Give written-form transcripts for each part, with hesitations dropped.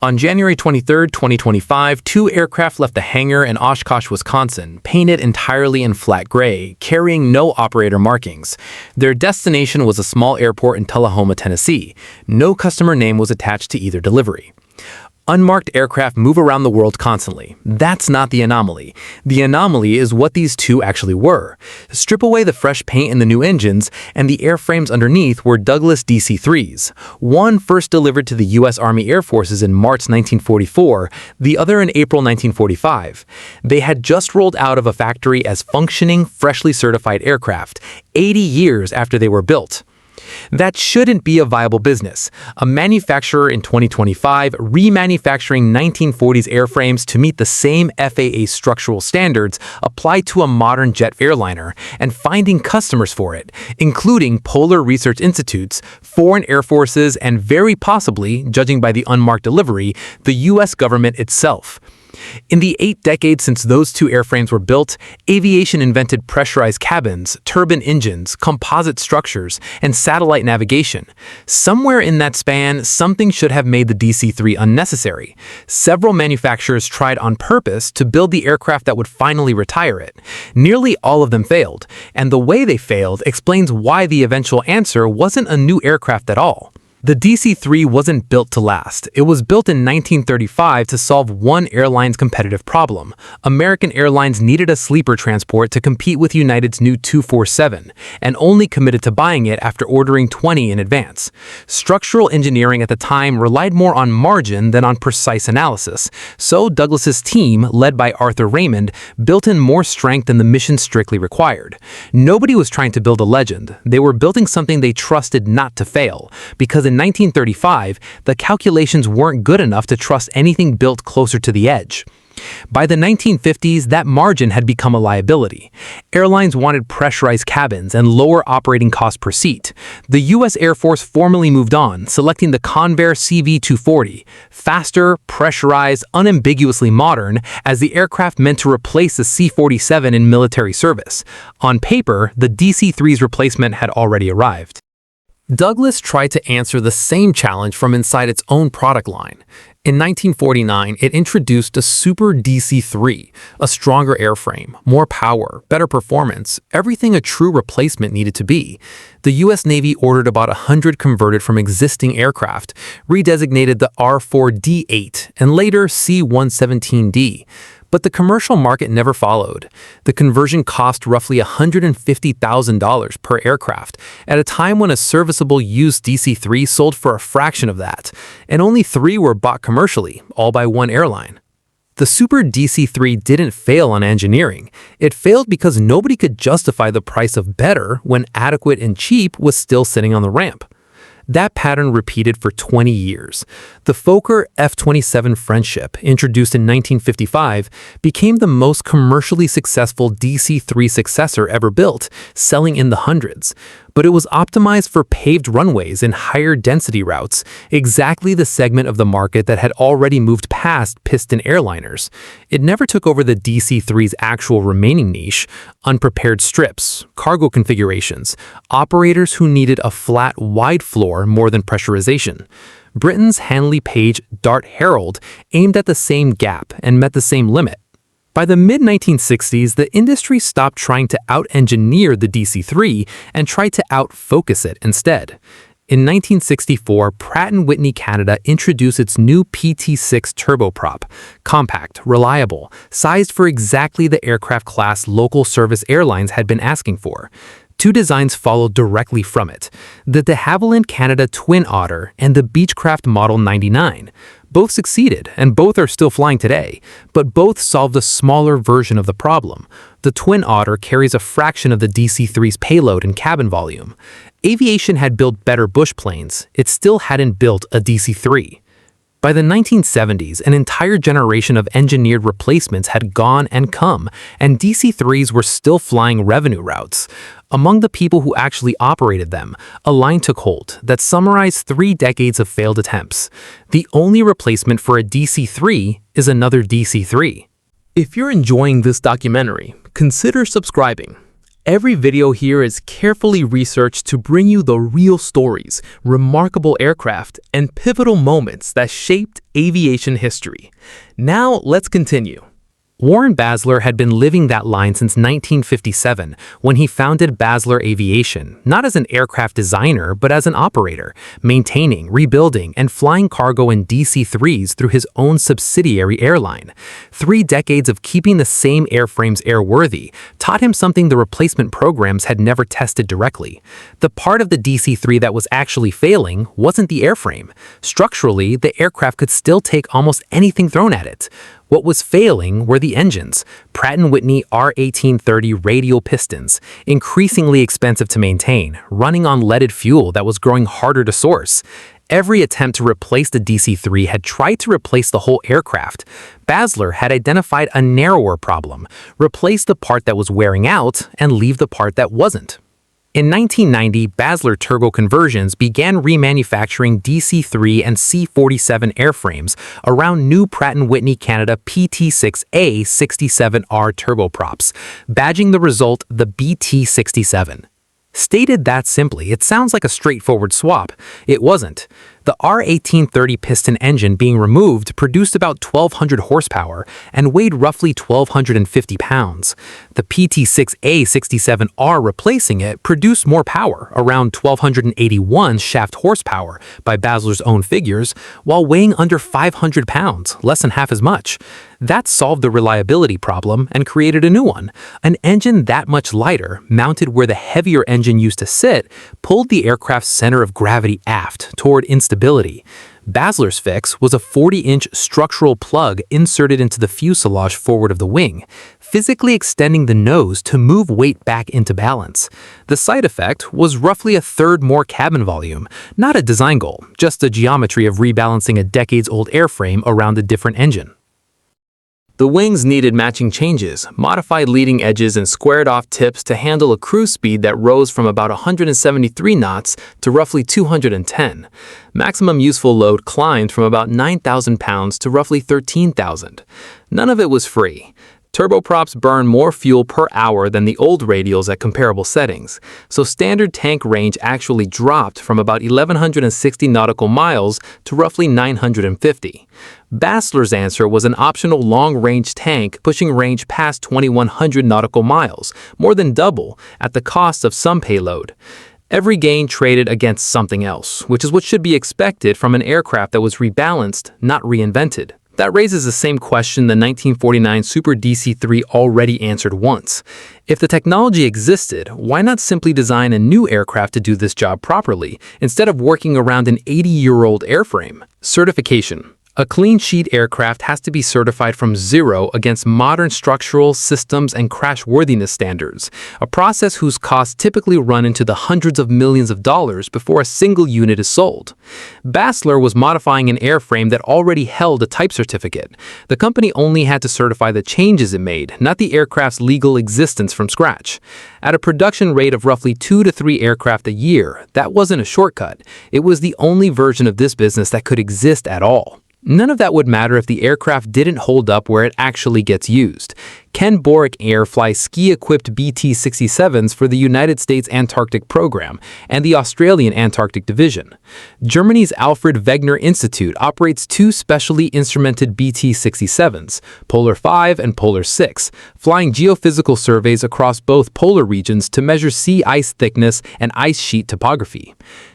On January 23, 2025, two aircraft left the hangar in Oshkosh, Wisconsin, painted entirely in flat gray, carrying no operator markings. Their destination was a small airport in Tullahoma, Tennessee. No customer name was attached to either delivery. Unmarked aircraft move around the world constantly. That's not the anomaly. The anomaly is what these two actually were. Strip away the fresh paint in the new engines, and the airframes underneath were Douglas DC-3s. One first delivered to the U.S. Army Air Forces in March 1944, the other in April 1945. They had just rolled out of a factory as functioning, freshly certified aircraft, 80 years after they were built. That shouldn't be a viable business. A manufacturer in 2025 remanufacturing 1940s airframes to meet the same FAA structural standards applied to a modern jet airliner and finding customers for it, including polar research institutes, foreign air forces, and very possibly, judging by the unmarked delivery, the U.S. government itself. In the 8 decades since those two airframes were built, aviation invented pressurized cabins, turbine engines, composite structures, and satellite navigation. Somewhere in that span, something should have made the DC-3 unnecessary. Several manufacturers tried on purpose to build the aircraft that would finally retire it. Nearly all of them failed, and the way they failed explains why the eventual answer wasn't a new aircraft at all. The DC-3 wasn't built to last. It was built in 1935 to solve one airline's competitive problem. American Airlines needed a sleeper transport to compete with United's new 247, and only committed to buying it after ordering 20 in advance. Structural engineering at the time relied more on margin than on precise analysis, so Douglas's team, led by Arthur Raymond, built in more strength than the mission strictly required. Nobody was trying to build a legend. They were building something they trusted not to fail, because in 1935, the calculations weren't good enough to trust anything built closer to the edge. By the 1950s, that margin had become a liability. Airlines wanted pressurized cabins and lower operating costs per seat. The U.S. Air Force formally moved on, selecting the Convair CV-240, faster, pressurized, unambiguously modern, as the aircraft meant to replace the C-47 in military service. On paper, the DC-3's replacement had already arrived. Douglas tried to answer the same challenge from inside its own product line. In 1949, it introduced a Super DC-3, a stronger airframe, more power, better performance, everything a true replacement needed to be. The U.S. Navy ordered about 100 converted from existing aircraft, redesignated the R-4D8 and later C-117D. But the commercial market never followed. The conversion cost roughly $150,000 per aircraft, at a time when a serviceable used DC-3 sold for a fraction of that, and only 3 were bought commercially, all by one airline. The Super DC-3 didn't fail on engineering. It failed because nobody could justify the price of better when adequate and cheap was still sitting on the ramp. That pattern repeated for 20 years. The Fokker F-27 Friendship, introduced in 1955, became the most commercially successful DC-3 successor ever built, selling in the hundreds. But it was optimized for paved runways and higher density routes, exactly the segment of the market that had already moved past piston airliners. It never took over the DC-3's actual remaining niche: unprepared strips, cargo configurations, operators who needed a flat, wide floor more than pressurization. Britain's Handley Page Dart Herald aimed at the same gap and met the same limit. By the mid-1960s, the industry stopped trying to out-engineer the DC-3 and tried to out-focus it instead. In 1964, Pratt & Whitney Canada introduced its new PT-6 turboprop, compact, reliable, sized for exactly the aircraft class local service airlines had been asking for. 2 designs followed directly from it: the de Havilland Canada Twin Otter and the Beechcraft Model 99. Both succeeded, and both are still flying today, but both solved a smaller version of the problem. The Twin Otter carries a fraction of the DC-3's payload and cabin volume. Aviation had built better bush planes. It still hadn't built a DC-3. By the 1970s, an entire generation of engineered replacements had gone and come, and DC-3s were still flying revenue routes. Among the people who actually operated them, a line took hold that summarized 3 decades of failed attempts. The only replacement for a DC-3 is another DC-3. If you're enjoying this documentary, consider subscribing. Every video here is carefully researched to bring you the real stories, remarkable aircraft, and pivotal moments that shaped aviation history. Now, let's continue. Warren Basler had been living that line since 1957 when he founded Basler Aviation, not as an aircraft designer but as an operator, maintaining, rebuilding, and flying cargo in DC-3s through his own subsidiary airline. 3 decades of keeping the same airframes airworthy taught him something the replacement programs had never tested directly. The part of the DC-3 that was actually failing wasn't the airframe. Structurally, the aircraft could still take almost anything thrown at it. What was failing were the engines, Pratt & Whitney R1830 radial pistons, increasingly expensive to maintain, running on leaded fuel that was growing harder to source. Every attempt to replace the DC-3 had tried to replace the whole aircraft. Basler had identified a narrower problem: replace the part that was wearing out and leave the part that wasn't. In 1990, Basler Turbo Conversions began remanufacturing DC-3 and C-47 airframes around new Pratt & Whitney Canada PT-6A 67R turboprops, badging the result the BT-67. Stated that simply, it sounds like a straightforward swap. It wasn't. The R1830 piston engine being removed produced about 1,200 horsepower and weighed roughly 1,250 pounds. The PT-6A 67R replacing it produced more power, around 1,281 shaft horsepower by Basler's own figures, while weighing under 500 pounds, less than half as much. That solved the reliability problem and created a new one. An engine that much lighter, mounted where the heavier engine used to sit, pulled the aircraft's center of gravity aft toward instability. Basler's fix was a 40-inch structural plug inserted into the fuselage forward of the wing, physically extending the nose to move weight back into balance. The side effect was roughly a third more cabin volume, not a design goal, just the geometry of rebalancing a decades-old airframe around a different engine. The wings needed matching changes, modified leading edges and squared-off tips to handle a cruise speed that rose from about 173 knots to roughly 210. Maximum useful load climbed from about 9,000 pounds to roughly 13,000. None of it was free. Turboprops burn more fuel per hour than the old radials at comparable settings, so standard tank range actually dropped from about 1,160 nautical miles to roughly 950. Basler's answer was an optional long-range tank pushing range past 2,100 nautical miles, more than double, at the cost of some payload. Every gain traded against something else, which is what should be expected from an aircraft that was rebalanced, not reinvented. That raises the same question the 1949 Super DC-3 already answered once. If the technology existed, why not simply design a new aircraft to do this job properly, instead of working around an 80-year-old airframe? Certification. A clean sheet aircraft has to be certified from zero against modern structural, systems, and crashworthiness standards, a process whose costs typically run into the hundreds of millions of dollars before a single unit is sold. Basler was modifying an airframe that already held a type certificate. The company only had to certify the changes it made, not the aircraft's legal existence from scratch. At a production rate of roughly 2 to 3 aircraft a year, that wasn't a shortcut. It was the only version of this business that could exist at all. None of that would matter if the aircraft didn't hold up where it actually gets used. Ken Boric Air flies ski-equipped BT-67s for the United States Antarctic Program and the Australian Antarctic Division. Germany's Alfred Wegener Institute operates 2 specially instrumented BT-67s, Polar 5 and Polar 6, flying geophysical surveys across both polar regions to measure sea ice thickness and ice sheet topography.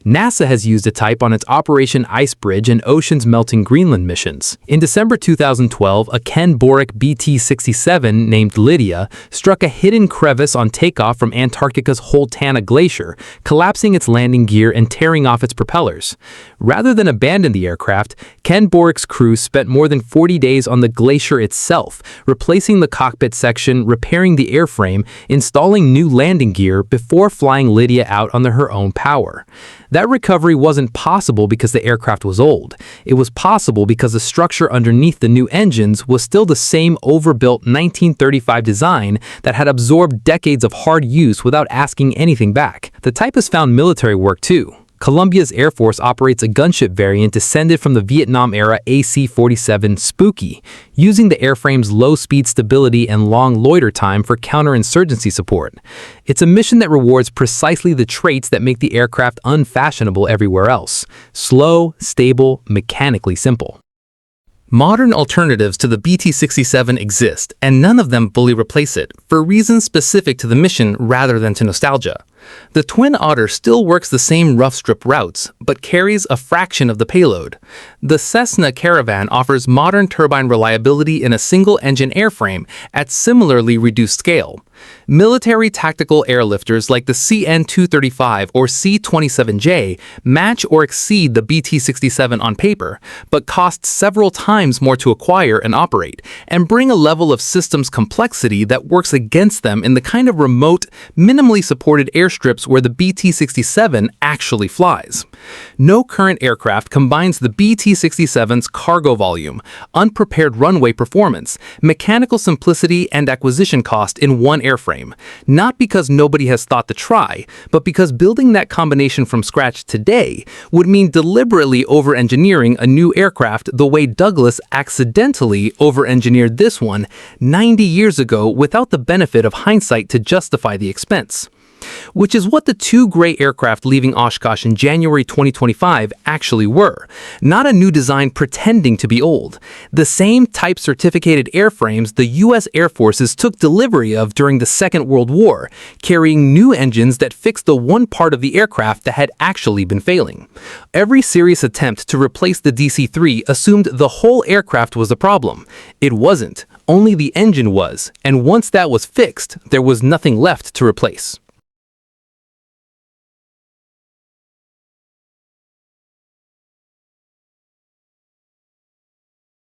NASA has used a type on its Operation Icebridge and Oceans Melting Greenland missions. In December 2012, a Ken Boric BT-67 named Lydia struck a hidden crevice on takeoff from Antarctica's Holtana Glacier, collapsing its landing gear and tearing off its propellers. Rather than abandon the aircraft, Ken Boric's crew spent more than 40 days on the glacier itself, replacing the cockpit section, repairing the airframe, installing new landing gear before flying Lydia out on her own power. That recovery wasn't possible because the aircraft was old. It was possible because the structure underneath the new engines was still the same overbuilt 1935 design that had absorbed decades of hard use without asking anything back. The type has found military work too. Colombia's Air Force operates a gunship variant descended from the Vietnam-era AC-47 Spooky, using the airframe's low-speed stability and long loiter time for counterinsurgency support. It's a mission that rewards precisely the traits that make the aircraft unfashionable everywhere else: slow, stable, mechanically simple. Modern alternatives to the BT-67 exist, and none of them fully replace it, for reasons specific to the mission rather than to nostalgia. The Twin Otter still works the same rough strip routes, but carries a fraction of the payload. The Cessna Caravan offers modern turbine reliability in a single-engine airframe at similarly reduced scale. Military tactical airlifters like the CN-235 or C-27J match or exceed the BT-67 on paper, but cost several times more to acquire and operate, and bring a level of systems complexity that works against them in the kind of remote, minimally supported airstrips where the BT-67 actually flies. No current aircraft combines the BT-67's cargo volume, unprepared runway performance, mechanical simplicity, and acquisition cost in one airframe, not because nobody has thought to try, but because building that combination from scratch today would mean deliberately over-engineering a new aircraft the way Douglas accidentally over-engineered this one 90 years ago without the benefit of hindsight to justify the expense. Which is what the two gray aircraft leaving Oshkosh in January 2025 actually were. Not a new design pretending to be old. The same type-certificated airframes the U.S. Air Forces took delivery of during the Second World War, carrying new engines that fixed the one part of the aircraft that had actually been failing. Every serious attempt to replace the DC-3 assumed the whole aircraft was the problem. It wasn't. Only the engine was, and once that was fixed, there was nothing left to replace.